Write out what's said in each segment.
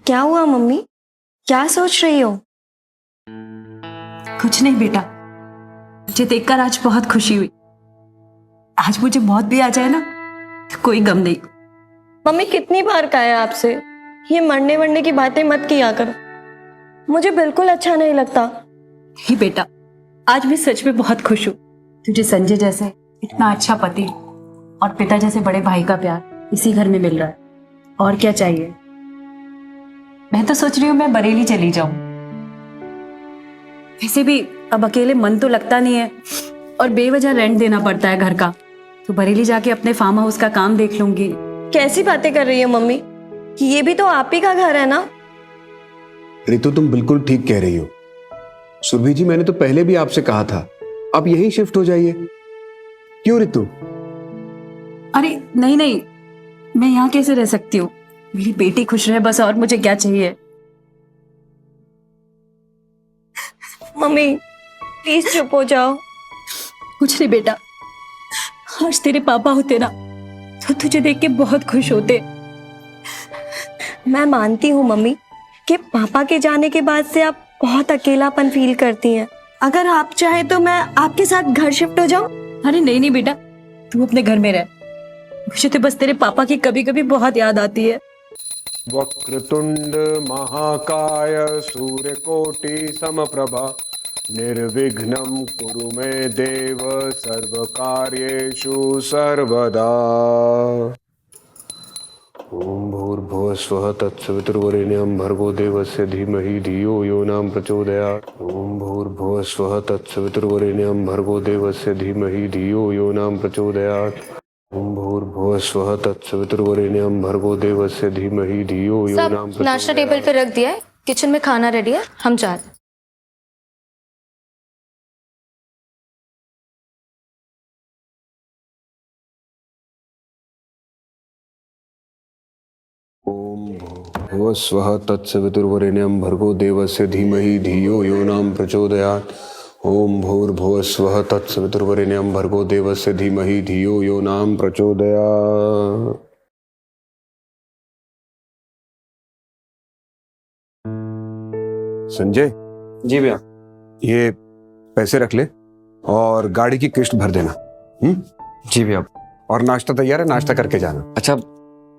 क्या हुआ मम्मी? क्या सोच रही हो? कुछ नहीं बेटा, मुझे देखकर आज बहुत खुशी हुई। आज मुझे मौत भी आ जाए ना तो कोई गम नहीं। मम्मी कितनी बार कहा है आपसे, ये मरने वरने की बातें मत किया करो, मुझे बिल्कुल अच्छा नहीं लगता। ही बेटा, आज मैं सच में बहुत खुश हूँ। तुझे संजय जैसे इतना अच्छा पति और पिता जैसे बड़े भाई का प्यार इसी घर में मिल रहा है, और क्या चाहिए। मैं तो सोच रही हूँ मैं बरेली चली जाऊं। वैसे भी अब अकेले मन तो लगता नहीं है और बेवजह रेंट देना पड़ता है घर का, तो बरेली जाके अपने फार्म हाउस का काम देख लूंगी। कैसी बातें कर रही हो मम्मी? ये भी तो आप ही का घर है ना। रितु, तुम बिल्कुल ठीक कह रही हो। सुरभि जी, मैंने तो पहले भी आपसे कहा था आप यहीं शिफ्ट हो जाइए। क्यों रितु? अरे नहीं नहीं, मैं यहाँ कैसे रह सकती हूँ। मेरी बेटी खुश रहे बस, और मुझे क्या चाहिए। मम्मी प्लीज चुप हो जाओ। कुछ नहीं बेटा, आज तेरे पापा होते ना तो तुझे देख के बहुत खुश होते। मैं मानती हूँ मम्मी कि पापा के जाने के बाद से आप बहुत अकेलापन फील करती हैं। अगर आप चाहे तो मैं आपके साथ घर शिफ्ट हो जाऊं। अरे नहीं नहीं बेटा, तू अपने घर में रह। मुझे तो बस तेरे पापा की कभी कभी बहुत याद आती है। वक्रतुंड महाकाय सूर्यकोटि समप्रभा निर्विघ्नं कुरु मे देव सर्वकार्येषु सर्वदा। ओम भूर्भुवः स्वः तत्सवितुर्वरेण्यं भर्गो देवस्य धीमहि धियो यो न प्रचोदयात्। ओम भूर्भुवः स्वः तत्सवितुर्वरेण्यं भर्गो देवस्य धीमहि धियो यो न प्रचोदयात्। ओम भूर्भुवः स्वः तत्सवितुर्वरेण्यं भर्गो देवस्य धीमहि धियो यो न प्रचोदयात्। नाश्ता टेबल पे रख दिया है, किचन में खाना रेडी है, हम जा रहे हैं। ओम भूर्भुवः स्वः तत्सवितुर्वरेण्यं भर्गो देवस्य धीमहि धियो यो न प्रचोदयात्। ओम भूर्भुवः स्वः तत्सवितुर्वरेण्यं भर्गो देवस्य धीमहि धियो यो न प्रचोदयात्। संजय जी भैया। ये पैसे रख ले और गाड़ी की किस्त भर देना। जी भैया। और नाश्ता तैयार है, नाश्ता करके जाना। अच्छा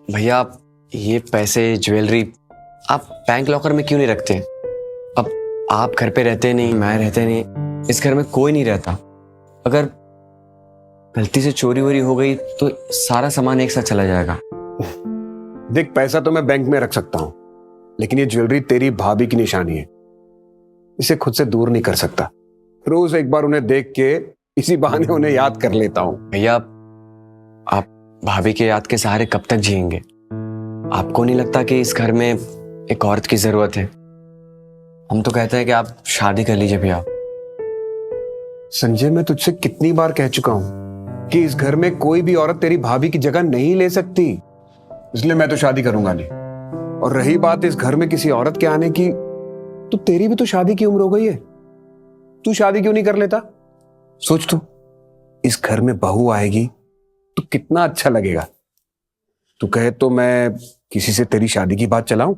भैया, ये पैसे ज्वेलरी आप बैंक लॉकर में क्यों नहीं रखते? अब आप घर पे रहते नहीं, मैं रहते नहीं, इस घर में कोई नहीं रहता। अगर गलती से चोरी वोरी हो गई तो सारा सामान एक साथ चला जाएगा। देख, पैसा तो मैं बैंक में रख सकता हूँ, लेकिन ये ज्वेलरी तेरी भाभी की निशानी है, इसे खुद से दूर नहीं कर सकता। रोज एक बार उन्हें देख के इसी बहाने उन्हें याद कर लेता हूँ। भैया, आप भाभी के याद के सहारे कब तक जिएंगे? आपको नहीं लगता कि इस घर में एक औरत की जरूरत है? हम तो कहते हैं कि आप शादी कर लीजिए भैया। संजय, मैं तुझसे कितनी बार कह चुका हूं कि इस घर में कोई भी औरत तेरी भाभी की जगह नहीं ले सकती, इसलिए मैं तो शादी करूंगा नहीं। और रही बात इस घर में किसी औरत के आने की, तो तेरी भी तो शादी की उम्र हो गई है, तू शादी क्यों नहीं कर लेता? सोच तू, इस घर में बहू आएगी तो कितना अच्छा लगेगा। तू कहे तो मैं किसी से तेरी शादी की बात चलाऊं,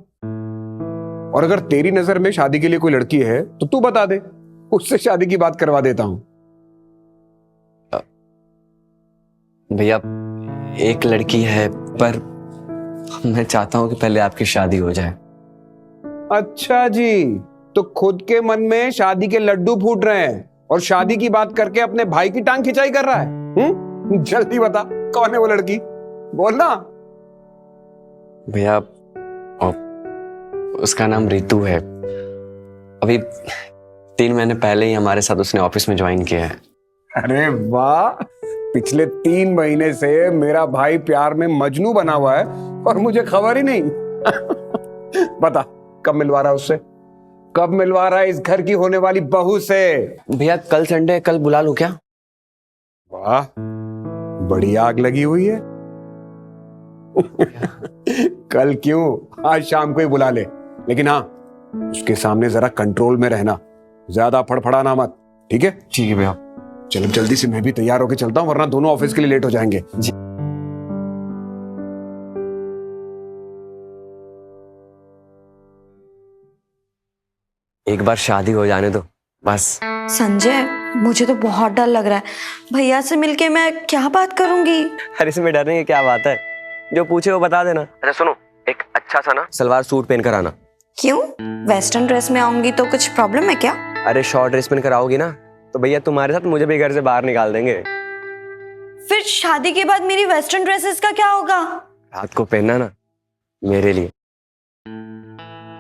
और अगर तेरी नजर में शादी के लिए कोई लड़की है तो तू बता दे, उससे शादी की बात करवा देता हूं। भैया, एक लड़की है, पर मैं चाहता हूं कि पहले आपकी शादी हो जाए। अच्छा जी, तो खुद के मन में शादी के लड्डू फूट रहे हैं और शादी की बात करके अपने भाई की टांग खिंचाई कर रहा है। जल्दी बता, कौन है वो लड़की, बोलना। भैया, उसका नाम रितु है। अभी 3 महीने पहले ही हमारे साथ उसने ऑफिस में ज्वाइन किया है। अरे वाह, पिछले 3 महीने से मेरा भाई प्यार में मजनू बना हुआ है और मुझे खबर ही नहीं। बता, कब मिलवा रहा है उससे? कब मिलवा रहा है इस घर की होने वाली बहू से? भैया, कल संडे है, कल बुला लूं क्या? वाह, बड़ी आग लगी हुई है। कल क्यों, आज शाम को ही बुला ले, लेकिन हाँ, उसके सामने जरा कंट्रोल में रहना, ज्यादा फड़फड़ाना मत, ठीक है? ठीक है भैया। चलो जल्दी से मैं भी तैयार होके चलता हूँ, वरना दोनों ऑफिस के लिए लेट हो जाएंगे। जी। एक बार शादी हो जाने दो बस। संजय, मुझे तो बहुत डर लग रहा है। भैया से मिलके मैं क्या बात करूंगी? अरे इसमें डरने की क्या बात है, जो पूछे वो बता देना। अच्छा सुनो, एक अच्छा सा ना सलवार सूट पहन कर आना। क्यों? वेस्टर्न ड्रेस में आऊंगी तो कुछ प्रॉब्लम है क्या? अरे शॉर्ट ड्रेस पहन कर आओगी ना तो भैया तुम्हारे साथ मुझे भी घर से बाहर निकाल देंगे। फिर शादी के बाद मेरी वेस्टर्न ड्रेसेस का क्या होगा? रात को पहनना ना मेरे लिए।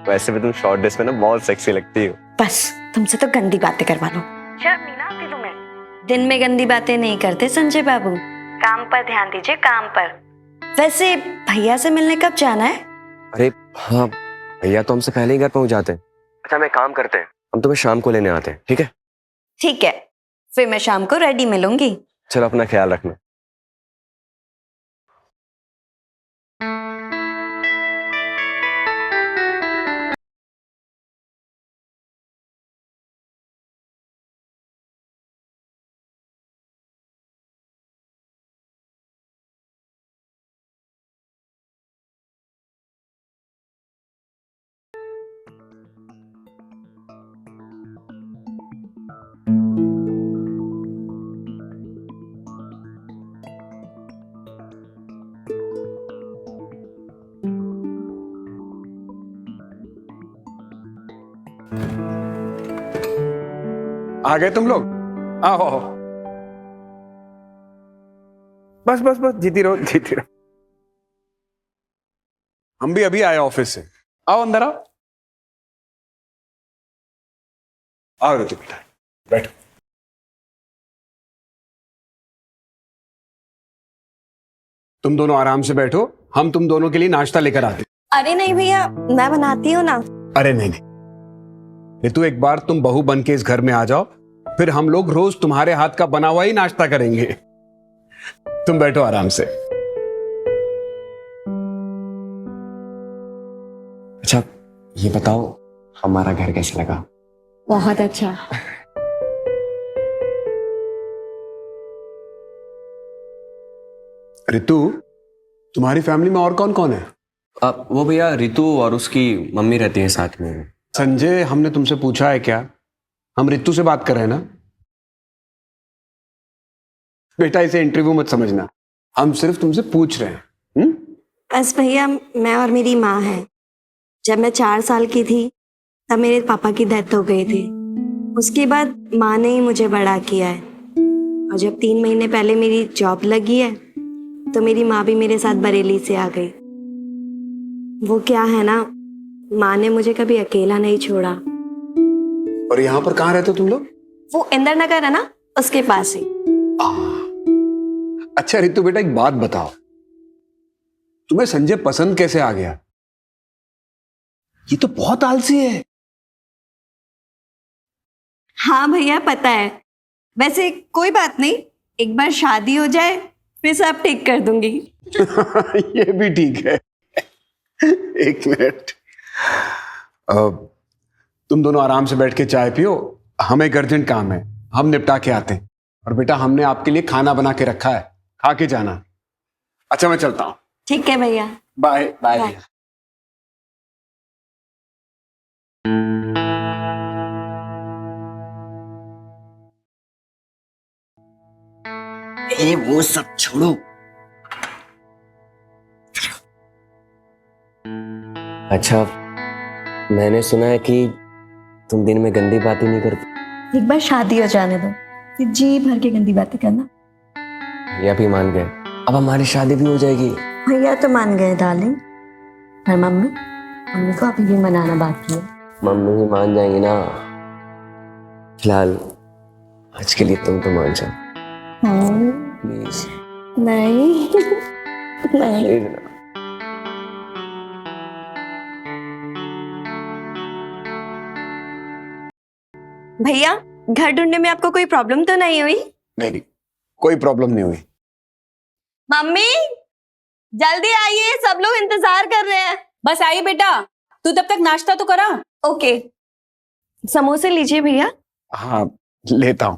वैसे भी तुम शॉर्ट ड्रेस में ना बहुत सेक्सी लगती हो। बस तुमसे तो गंदी बातें करवा लो। शर्म नहीं ना आती तुम्हें? दिन में गंदी बातें नहीं करते संजय बाबू, काम पर ध्यान दीजिए, काम पर। वैसे भैया से मिलने कब जाना है? अरे हाँ, भैया तो हमसे पहले ही घर पहुंच जाते हैं। अच्छा मैं काम करते हैं, हम तुम्हें शाम को लेने आते हैं, ठीक है? ठीक है, फिर मैं शाम को रेडी मिलूंगी। चलो अपना ख्याल रखना। आ गए तुम लोग? आओ आओ। बस बस बस, जीती रहो जीती रहो। हम भी अभी आए ऑफिस से। आओ अंदर आओ। आओ ऋतु बेटा, बैठो। तुम दोनों आराम से बैठो, हम तुम दोनों के लिए नाश्ता लेकर आते। अरे नहीं भैया, मैं बनाती हूँ ना। अरे नहीं नहीं ऋतु, एक बार तुम बहू बन के इस घर में आ जाओ, फिर हम लोग रोज तुम्हारे हाथ का बना हुआ ही नाश्ता करेंगे। तुम बैठो आराम से। अच्छा ये बताओ, हमारा घर कैसा लगा? बहुत अच्छा। ऋतु, तुम्हारी फैमिली में और कौन कौन है? वो भैया रितु और उसकी मम्मी रहती है साथ में। संजय, हमने तुमसे पूछा है क्या? हम ऋतु से बात कर रहे हैं ना। बेटा इसे इंटरव्यू मत समझना, हम सिर्फ तुमसे पूछ रहे हैं। बस भैया, मैं और मेरी माँ है। जब मैं 4 साल की थी तब मेरे पापा की डेथ हो गई थी। उसके बाद माँ ने ही मुझे बड़ा किया है, और जब 3 महीने पहले मेरी जॉब लगी है तो मेरी माँ भी मेरे साथ बरेली से आ गई। वो क्या है ना, माँ ने मुझे कभी अकेला नहीं छोड़ा। और यहाँ पर कहाँ रहते हो तुम लोग? वो इंदिरा नगर है ना, उसके पास ही। अच्छा ऋतु बेटा, एक बात बताओ, तुम्हें संजय पसंद कैसे आ गया? ये तो बहुत आलसी है। हाँ भैया पता है। वैसे कोई बात नहीं, एक बार शादी हो जाए फिर सब ठीक कर दूंगी। ये भी ठीक है। एक मिनट, तुम दोनों आराम से बैठ के चाय पियो, हमें एक अर्जेंट काम है, हम निपटा के आते हैं। और बेटा हमने आपके लिए खाना बना के रखा है, खा के जाना। अच्छा मैं चलता हूँ। ठीक है भैया, बाय बाय। बाय। ए वो सब छोड़ो। अच्छा मैंने सुना है कि तुम दिन में गंदी बातें नहीं करती। एक बार शादी हो जाने दो, फिर जी भर के गंदी बातें करना। भैया भी मान गए, अब हमारी शादी भी हो जाएगी। भैया तो मान गए डार्लिंग, और मम्मी को अभी भी मनाना बाकी है। मम्मी भी मान जाएंगी ना। फिलहाल आज के लिए तुम तो मान जाओ प्लीज। नहीं नहीं। प्लीज ना। भैया, घर ढूंढने में आपको कोई प्रॉब्लम तो नहीं हुई? नहीं नहीं, कोई प्रॉब्लम नहीं हुई। मम्मी जल्दी आइए, सब लोग इंतजार कर रहे हैं। बस आई बेटा, तू तब तक नाश्ता तो करा। ओके, समोसे लीजिए भैया। हाँ लेता हूं।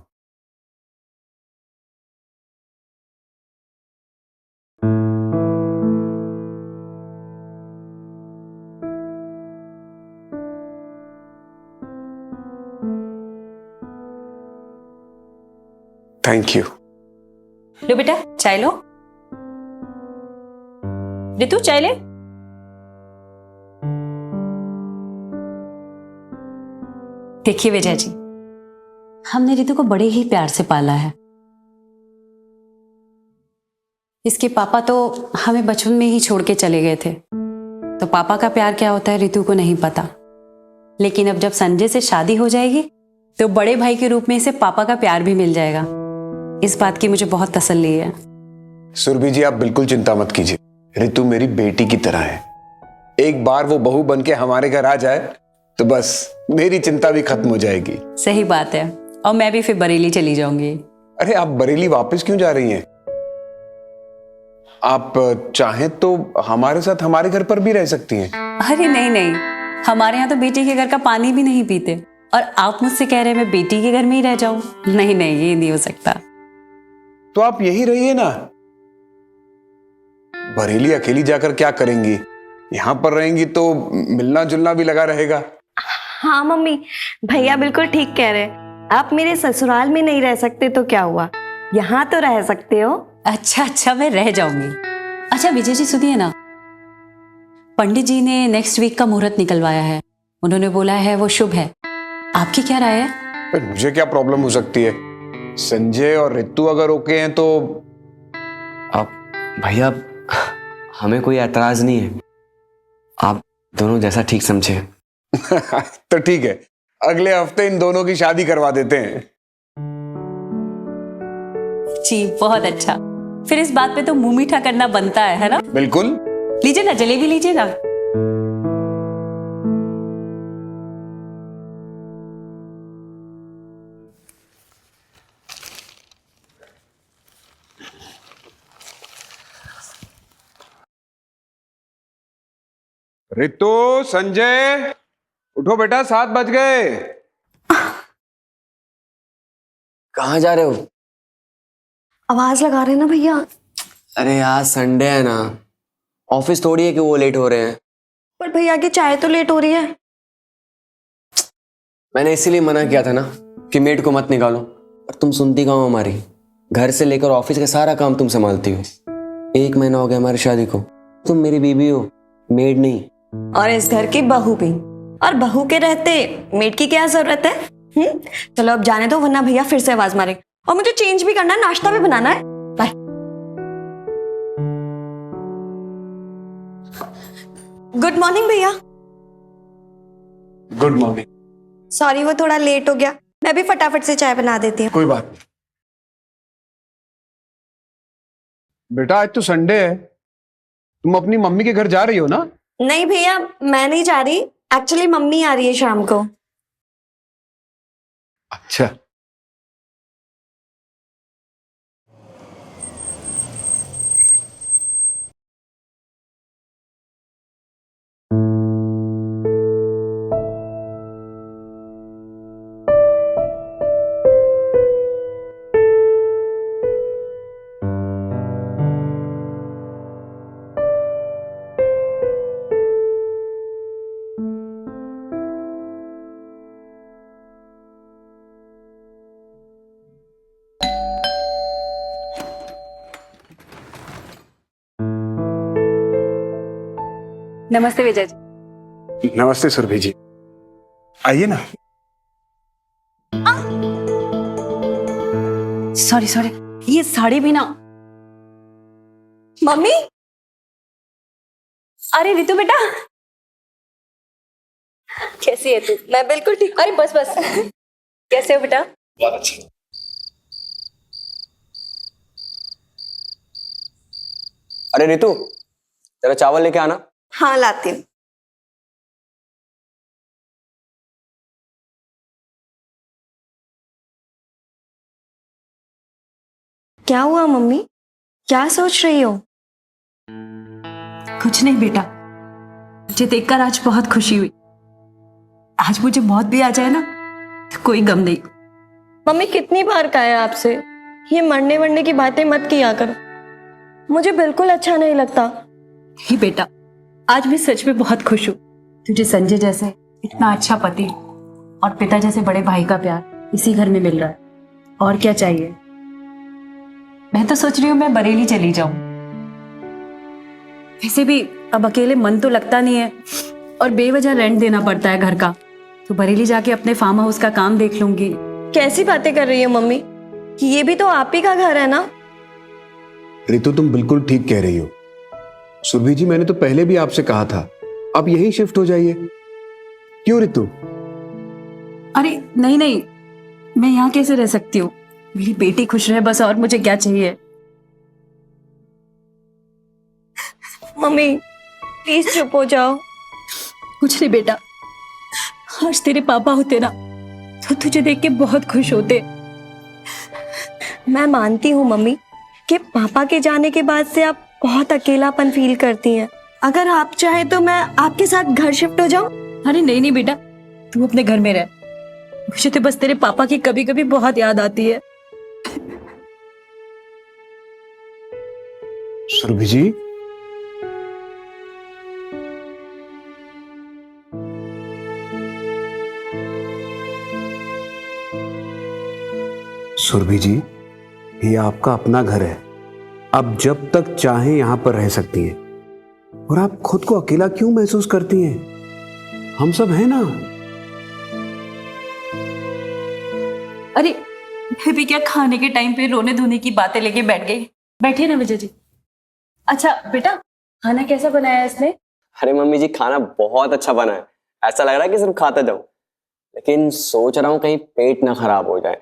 Thank you. लो बेटा चाय लो। रितु चाय ले। देखिए विजय जी, हमने रितु को बड़े ही प्यार से पाला है। इसके पापा तो हमें बचपन में ही छोड़ के चले गए थे, तो पापा का प्यार क्या होता है रितु को नहीं पता। लेकिन अब जब संजय से शादी हो जाएगी तो बड़े भाई के रूप में इसे पापा का प्यार भी मिल जाएगा। इस बात की मुझे बहुत तसल्ली है। सुरभि जी, आप बिल्कुल चिंता मत कीजिए। रितु मेरी बेटी की तरह है। एक बार वो बहू बन के हमारे घर आ जाए तो बस मेरी चिंता भी खत्म हो जाएगी। सही बात है, और मैं भी फिर बरेली चली जाऊंगी। अरे आप बरेली वापस क्यों जा रही हैं? आप चाहें तो हमारे साथ हमारे घर पर भी रह सकती हैं। अरे नहीं नहीं, हमारे यहाँ तो बेटी के घर का पानी भी नहीं पीते, और आप मुझसे कह रहे हैं मैं बेटी के घर में ही रह जाऊं? नहीं नहीं, ये नहीं हो सकता। तो आप यही रहिए ना। बरेली अकेली जाकर क्या करेंगी? यहाँ पर रहेंगी तो मिलना जुलना भी लगा रहेगा। हाँ मम्मी, भैया बिल्कुल ठीक कह रहे हैं। आप मेरे ससुराल में नहीं रह सकते तो क्या हुआ, यहाँ तो रह सकते हो। अच्छा, मैं रह जाऊंगी। अच्छा विजय जी सुनिए ना, पंडित जी ने नेक्स्ट वीक का मुहूर्त निकलवाया है। उन्होंने बोला है वो शुभ है। आपकी क्या राय है? पर मुझे क्या प्रॉब्लम हो सकती है? संजय और रितु अगर ओके हैं तो। अब भैया हमें कोई एतराज नहीं है, आप दोनों जैसा ठीक समझे। तो ठीक है, अगले हफ्ते इन दोनों की शादी करवा देते हैं। जी बहुत अच्छा, फिर इस बात पे तो मुंह मीठा करना बनता है ना? बिल्कुल। लीजिए ना, जलेबी लीजिए ना। रितु, संजय, उठो बेटा, 7 बज गए। कहाँ जा रहे हो? आवाज लगा रहे हैं ना भैया। अरे आज संडे है ना, ऑफिस थोड़ी है कि वो लेट हो रहे हैं। पर भैया की चाय तो लेट हो रही है। मैंने इसीलिए मना किया था ना कि मेड को मत निकालो, और तुम सुनती कहाँ हो हमारी। घर से लेकर ऑफिस का सारा काम तुम संभालती हो। 1 महीना हो गया हमारी शादी को, तुम मेरी बीवी हो, मेड नहीं। और इस घर की बहू भी, और बहू के रहते मेड की क्या जरूरत है? चलो अब जाने दो, वरना भैया फिर से आवाज मारे। और मुझे चेंज भी करना है, नाश्ता भी बनाना है। बाय। गुड मॉर्निंग भैया। Good morning. सॉरी वो थोड़ा लेट हो गया, मैं भी फटाफट से चाय बना देती हूँ। कोई बात नहीं बेटा, आज तो संडे है, तुम अपनी मम्मी के घर जा रही हो ना? नहीं भैया, मैं नहीं जा रही, एक्चुअली मम्मी आ रही है शाम को। अच्छा। नमस्ते विजय जी। नमस्ते सुरभि जी, आइए ना। सॉरी, ये साड़ी भी ना। मम्मी, अरे रितु बेटा, कैसी है तू? मैं बिल्कुल ठीक। अरे बस कैसे हो बेटा? बहुत अच्छा। अरे रितु, जरा चावल लेके आना। हाँ लाती हूँ। क्या हुआ मम्मी, क्या सोच रही हो? कुछ नहीं बेटा, मुझे देखकर आज बहुत खुशी हुई। आज मुझे मौत भी आ जाए ना तो कोई गम नहीं। मम्मी कितनी बार कहा है आपसे, ये मरने वरने की बातें मत किया करो, मुझे बिल्कुल अच्छा नहीं लगता। ही बेटा, आज मैं सच में बहुत खुश हूँ। तुझे संजय जैसे इतना अच्छा पति और पिता जैसे बड़े भाई का प्यार इसी घर में मिल रहा है। और क्या चाहिए? मैं तो सोच रही हूँ मैं बरेली चली जाऊं। वैसे भी अब अकेले मन तो लगता नहीं है और बेवजह रेंट देना पड़ता है घर का, तो बरेली जाके अपने फार्म हाउस का काम देख लूंगी। कैसी बातें कर रही हो मम्मी, कि ये भी तो आप ही का घर है ना। रितु तुम बिल्कुल ठीक कह रही हो। सुरभि जी मैंने तो पहले भी आपसे कहा था आप यहीं शिफ्ट हो जाइए। क्यों रितु? अरे नहीं नहीं, मैं यहाँ कैसे रह सकती हूँ? मेरी बेटी खुश रहे बस, और मुझे क्या चाहिए। मम्मी प्लीज चुप हो जाओ। कुछ नहीं बेटा, आज तेरे पापा होते ना तो तुझे देख के बहुत खुश होते। मैं मानती हूँ मम्मी कि पापा के जाने के बाद से आप बहुत अकेलापन फील करती हैं। अगर आप चाहे तो मैं आपके साथ घर शिफ्ट हो जाऊं। अरे नहीं नहीं बेटा, तू अपने घर में रह। मुझे तो बस तेरे पापा की कभी कभी बहुत याद आती है। सुरभि जी, सुरभि जी, ये आपका अपना घर है। आप जब तक चाहें यहां पर रह सकती हैं। और आप खुद को अकेला क्यों महसूस करती हैं? हम सब हैं ना। अरे मैं भी क्या खाने के टाइम पे रोने धोने की बातें लेके बैठ गई। बैठिए ना विजय जी। अच्छा बेटा, खाना कैसा बनाया है इसने? अरे मम्मी जी, खाना बहुत अच्छा बना है। ऐसा लग रहा है कि सिर्फ खाता जाऊं, लेकिन सोच रहा हूँ कहीं पेट ना खराब हो जाए।